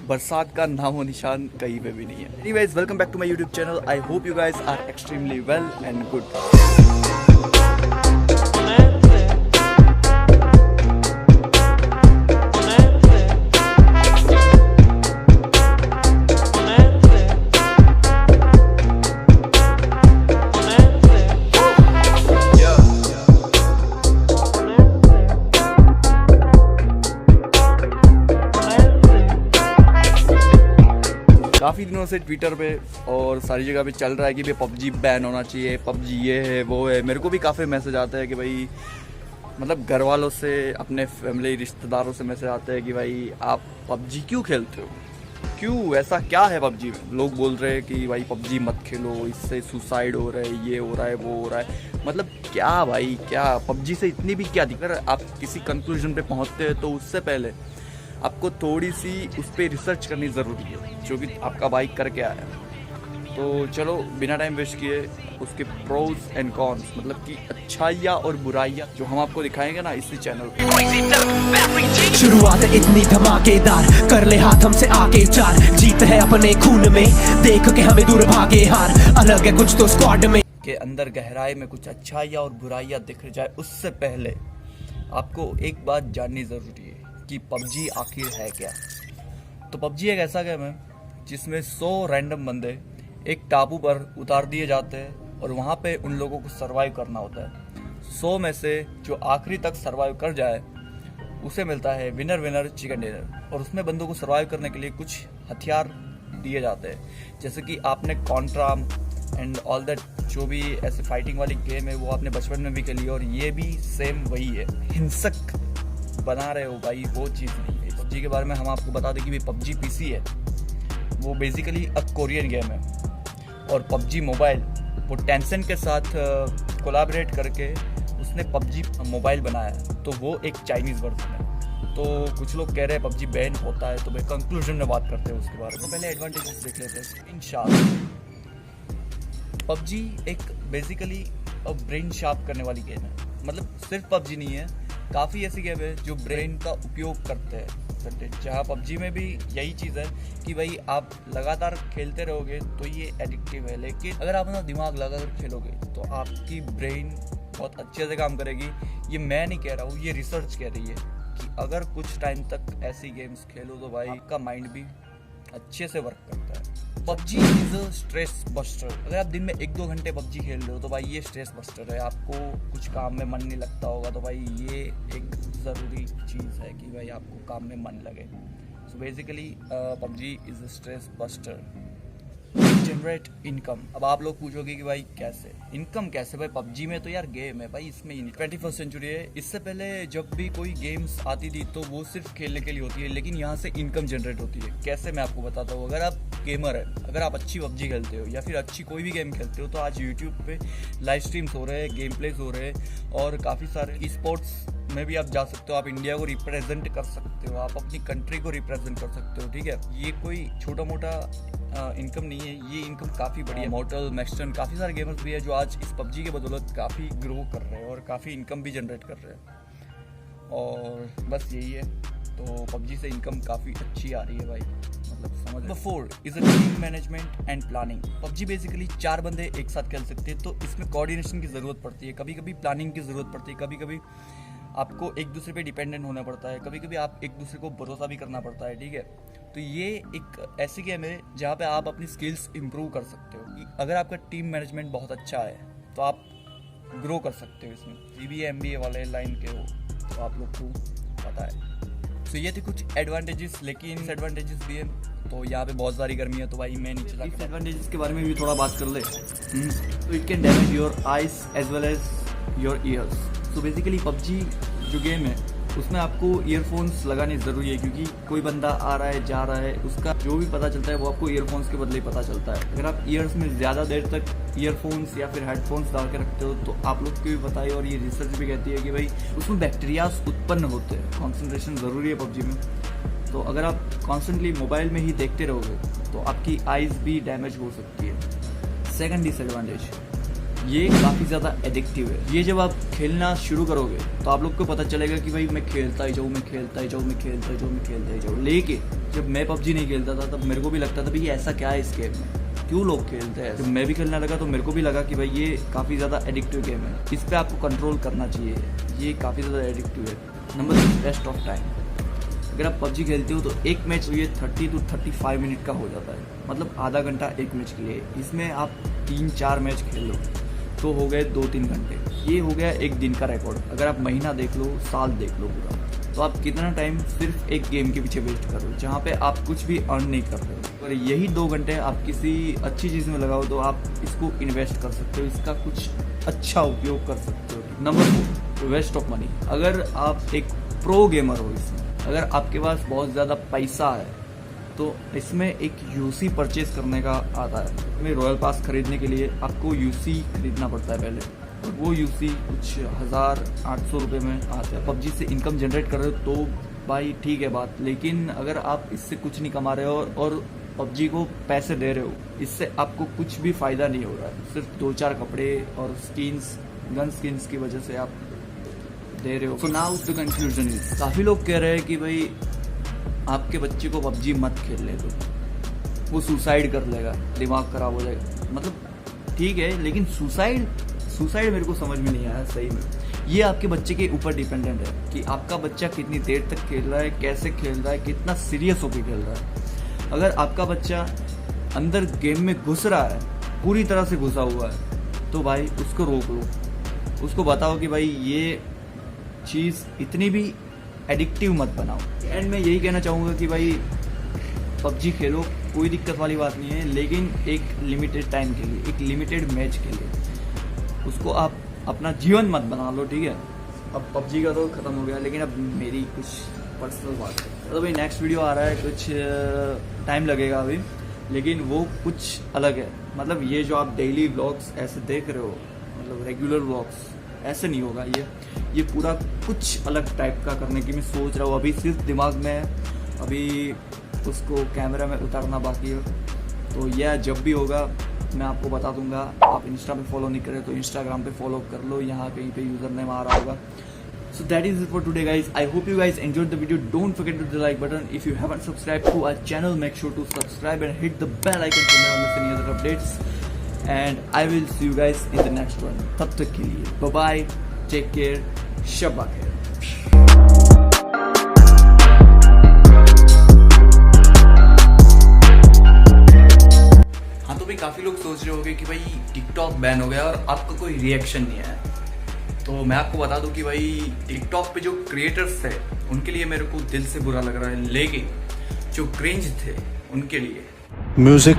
बरसात का नामो निशान कहीं पे भी नहीं है। Anyways, welcome back to my YouTube channel. I hope you guys are extremely well and good. काफ़ी दिनों से ट्विटर पे और सारी जगह पे चल रहा है कि भाई पबजी बैन होना चाहिए, पबजी ये है वो है। मेरे को भी काफ़ी मैसेज आते हैं कि भाई मतलब घर वालों से, अपने फैमिली रिश्तेदारों से मैसेज आते हैं कि भाई आप पबजी क्यों खेलते हो, क्यों, ऐसा क्या है पबजी में। लोग बोल रहे हैं कि भाई पबजी मत खेलो, इससे सुसाइड हो रहा है, ये हो रहा है, वो हो रहा है। मतलब क्या भाई, क्या पबजी से इतनी भी क्या दिक्कत है। आप किसी कंक्लूजन पे पहुंचते हैं तो उससे पहले आपको थोड़ी सी उस पर रिसर्च करनी ज़रूरी है, जो कि आपका भाई करके आया। तो चलो बिना टाइम वेस्ट किए उसके प्रोज एंड कॉन्स, मतलब कि अच्छाइयाँ और बुराइयाँ जो हम आपको दिखाएंगे ना इसी चैनल पे। शुरुआत इतनी धमाकेदार, कर ले हाथ हमसे आगे चार, जीत है अपने खून में, देख के हमें दूर भागे हार, अलग है कुछ तो स्क्वाड में के अंदर गहराई में कुछ अच्छाइयाँ और बुराइयाँ दिख जाए उससे पहले आपको एक बात जाननी ज़रूरी है कि पबजी आखिर है क्या। तो पबजी एक ऐसा गेम है जिसमें 100 रैंडम बंदे एक टापू पर उतार दिए जाते हैं और वहाँ पे उन लोगों को सरवाइव करना होता है। 100 में से जो आखिरी तक सरवाइव कर जाए उसे मिलता है विनर विनर चिकन डिनर। और उसमें बंदों को सरवाइव करने के लिए कुछ हथियार दिए जाते हैं, जैसे कि आपने कॉन्ट्रा एंड ऑल दैट जो भी ऐसे फाइटिंग वाली गेम है वो आपने बचपन में भी खेली, और ये भी सेम वही है। हिंसक बना रहे हो भाई, वो चीज़ नहीं है। पबजी के बारे में हम आपको बता दें कि पबजी पीसी है, वो बेसिकली अ कोरियन गेम है। और पबजी मोबाइल वो टेंसेंट के साथ कोलैबोरेट करके उसने पबजी मोबाइल बनाया है, तो वो एक चाइनीज़ वर्जन है। तो कुछ लोग कह रहे हैं पबजी बैन होता है, तो मैं कंक्लूजन में बात करते हैं उसके बारे में। पहले एडवांटेजेस देख लेते हैं इंशाल्लाह। पबजी एक बेसिकली ब्रेन शार्प करने वाली गेम है। मतलब सिर्फ पबजी नहीं है, काफ़ी ऐसी गेम है जो ब्रेन का उपयोग करते हैं। जहाँ पबजी में भी यही चीज़ है कि भाई आप लगातार खेलते रहोगे तो ये एडिक्टिव है, लेकिन अगर आप अपना दिमाग लगाकर खेलोगे तो आपकी ब्रेन बहुत अच्छे से काम करेगी। ये मैं नहीं कह रहा हूँ, ये रिसर्च कह रही है कि अगर कुछ टाइम तक ऐसी गेम्स खेलो तो भाई आपका माइंड भी अच्छे से वर्क करता है। PUBG is a stress buster. अगर आप दिन में 1-2 घंटे पबजी खेल रहे हो तो भाई ये स्ट्रेस बस्टर है। आपको कुछ काम में मन नहीं लगता होगा तो भाई ये एक ज़रूरी चीज़ है कि भाई आपको काम में मन लगे। So basically PUBG is a stress buster. Generate income. अब आप लोग पूछोगे कि भाई कैसे इनकम, कैसे भाई पबजी में तो यार गेम है भाई, इसमें 21st सेंचुरी है। इससे पहले जब भी कोई गेम्स आती थी तो वो सिर्फ खेलने के लिए होती है, लेकिन यहाँ से इनकम जनरेट होती है। कैसे, मैं आपको बताता हूँ। अगर आप गेमर है, अगर आप अच्छी पबजी खेलते हो या फिर अच्छी कोई भी गेम खेलते हो, तो आज यूट्यूब पे लाइव स्ट्रीम्स हो रहे हैं, गेम प्लेस हो रहे हैं, और काफ़ी सारे स्पोर्ट्स में भी आप जा सकते हो। आप इंडिया को रिप्रेजेंट कर सकते हो, आप अपनी कंट्री को रिप्रेजेंट कर सकते हो। ठीक है, ये कोई छोटा मोटा इनकम नहीं है, ये इनकम काफ़ी बड़ी है। मॉर्टल, मैक्सटन, काफ़ी सारे गेमर्स भी है जो आज इस पबजी के बदौलत काफ़ी ग्रो कर रहे हैं और काफ़ी इनकम भी जनरेट कर रहे हैं। और बस यही है, तो पबजी से इनकम काफ़ी अच्छी आ रही है भाई, मतलब समझ। Number 4 is a team management and planning. PUBG basically 4 बंदे एक साथ खेल सकते हैं, तो इसमें कोऑर्डिनेशन की ज़रूरत पड़ती है, कभी कभी प्लानिंग की ज़रूरत पड़ती है, कभी कभी आपको एक दूसरे पे डिपेंडेंट होना पड़ता है, कभी कभी आप एक दूसरे को भरोसा भी करना पड़ता है। ठीक है, तो ये एक ऐसी गेम है जहाँ पे आप अपनी स्किल्स इंप्रूव कर सकते हो। अगर आपका टीम मैनेजमेंट बहुत अच्छा है तो आप ग्रो कर सकते हो इसमें। CBA MBA वाले लाइन के हो तो आप लोग को पता है। तो ये थे कुछ एडवांटेजेस, लेकिन डिसएडवांटेजेस भी है। तो यहाँ पे बहुत सारी गर्मी है तो भाई मैं नहीं चला। डिसएडवांटेजेस के बारे में भी थोड़ा बात कर ले। तो it can damage your eyes as well as your ears. तो बेसिकली पबजी जो गेम है उसमें आपको ईयरफोन्स लगाने ज़रूरी है, क्योंकि कोई बंदा आ रहा है, जा रहा है, उसका जो भी पता चलता है वो आपको ईयरफोन्स के बदले ही पता चलता है। अगर आप ईयर्स में ज़्यादा देर तक ईयरफोन्स या फिर हेडफोन्स डाल के रखते हो तो आप लोग को भी पता है, और ये रिसर्च भी कहती है कि भाई उसमें बैक्टीरियाज उत्पन्न होते हैं। कॉन्सेंट्रेशन ज़रूरी है पबजी में। तो अगर आप कॉन्स्टेंटली मोबाइल में ही देखते रहोगे तो आपकी आइज़ भी डैमेज हो सकती है। सेकंड डिसएडवांटेज, ये काफ़ी ज़्यादा एडिक्टिव है। ये जब आप खेलना शुरू करोगे तो आप लोग को पता चलेगा कि भाई मैं खेलता ही जाऊँ, मैं खेलता ही जाऊँ, मैं खेलता ही जाऊँ, मैं खेलता ही जाऊँ। लेकिन जब मैं पबजी नहीं खेलता था तब मेरे को भी लगता था भाई ऐसा क्या है इस गेम में, क्यों लोग खेलते हैं। जब मैं भी खेलने लगा तो मेरे को भी लगा कि भाई ये काफ़ी ज़्यादा एडिक्टिव गेम है, इस पर आपको कंट्रोल करना चाहिए, ये काफ़ी ज़्यादा एडिक्टिव है। Number 2, waste of time. अगर आप पबजी खेलते हो तो एक मैच ये 30 to 35 मिनट का हो जाता है, मतलब आधा घंटा एक मैच के लिए। इसमें आप 3-4 मैच खेल लो तो हो गए 2-3 घंटे। ये हो गया एक दिन का रिकॉर्ड। अगर आप महीना देख लो, साल देख लो पूरा, तो आप कितना टाइम सिर्फ एक गेम के पीछे वेस्ट कर रहे हो जहाँ पे आप कुछ भी अर्न नहीं कर रहे हो। और यही 2 घंटे आप किसी अच्छी चीज़ में लगाओ तो आप इसको इन्वेस्ट कर सकते हो, इसका कुछ अच्छा उपयोग कर सकते हो। Number 4, waste of money. अगर आप एक प्रो गेमर हो, इसमें अगर आपके पास बहुत ज़्यादा पैसा है तो इसमें एक यूसी परचेज करने का आता है। इसमें रॉयल पास खरीदने के लिए आपको यूसी खरीदना पड़ता है पहले, और वो यूसी कुछ 1800 रुपये में आता है। पबजी से इनकम जनरेट कर रहे हो तो भाई ठीक है बात, लेकिन अगर आप इससे कुछ नहीं कमा रहे हो और पबजी को पैसे दे रहे हो, इससे आपको कुछ भी फ़ायदा नहीं हो रहा है। सिर्फ 2-4 कपड़े और स्किन्स, गन स्किन्स की वजह से आप दे रहे हो। So now the conclusion is, काफ़ी लोग कह रहे हैं कि भाई आपके बच्चे को पबजी मत खेलने दो, वो सुसाइड कर लेगा, दिमाग खराब हो जाएगा। मतलब ठीक है, लेकिन सुसाइड मेरे को समझ में नहीं आया सही में। ये आपके बच्चे के ऊपर डिपेंडेंट है कि आपका बच्चा कितनी देर तक खेल रहा है, कैसे खेल रहा है, कितना सीरियस होकर खेल रहा है। अगर आपका बच्चा अंदर गेम में घुस रहा है, पूरी तरह से घुसा हुआ है, तो भाई उसको रोक लो, उसको बताओ कि भाई ये चीज़ इतनी भी एडिक्टिव मत बनाओ। एंड मैं यही कहना चाहूँगा कि भाई पबजी खेलो, कोई दिक्कत वाली बात नहीं है, लेकिन एक लिमिटेड टाइम के लिए, एक लिमिटेड मैच के लिए। उसको आप अपना जीवन मत बना लो, ठीक है। अब पबजी का तो ख़त्म हो गया, लेकिन अब मेरी कुछ पर्सनल बात है। तो भाई नेक्स्ट वीडियो आ रहा है, कुछ टाइम लगेगा अभी, लेकिन वो कुछ अलग है। मतलब ये जो आप डेली व्लॉग्स ऐसे देख रहे हो, मतलब रेगुलर व्लॉग्स, ऐसे नहीं होगा। ये पूरा कुछ अलग टाइप का करने की मैं सोच रहा हूँ। अभी सिर्फ दिमाग में है, अभी उसको कैमरा में उतारना बाकी है। तो यह जब भी होगा मैं आपको बता दूंगा। आप इंस्टा पे फॉलो नहीं करें तो इंस्टाग्राम पे फॉलो कर लो, यहाँ कहीं पे यूजर नेम आ रहा होगा। So that is it for today guys. I hope you guys enjoyed the video. Don't forget to hit the like button. If you haven't subscribed to our channel, make sure to subscribe and hit the bell icon to never miss any other updates. And I will see you guys in the next one. तब तक के लिए bye bye, take care, शब्बा खैर। हाँ तो भाई काफ़ी लोग सोच रहे होंगे कि भाई टिकटॉक बैन हो गया और आपका कोई रिएक्शन नहीं आया। तो मैं आपको बता दूं कि भाई टिकटॉक पे जो क्रिएटर्स थे उनके लिए मेरे को दिल से बुरा लग रहा है, लेकिन जो क्रिंज थे उनके लिए म्यूजिक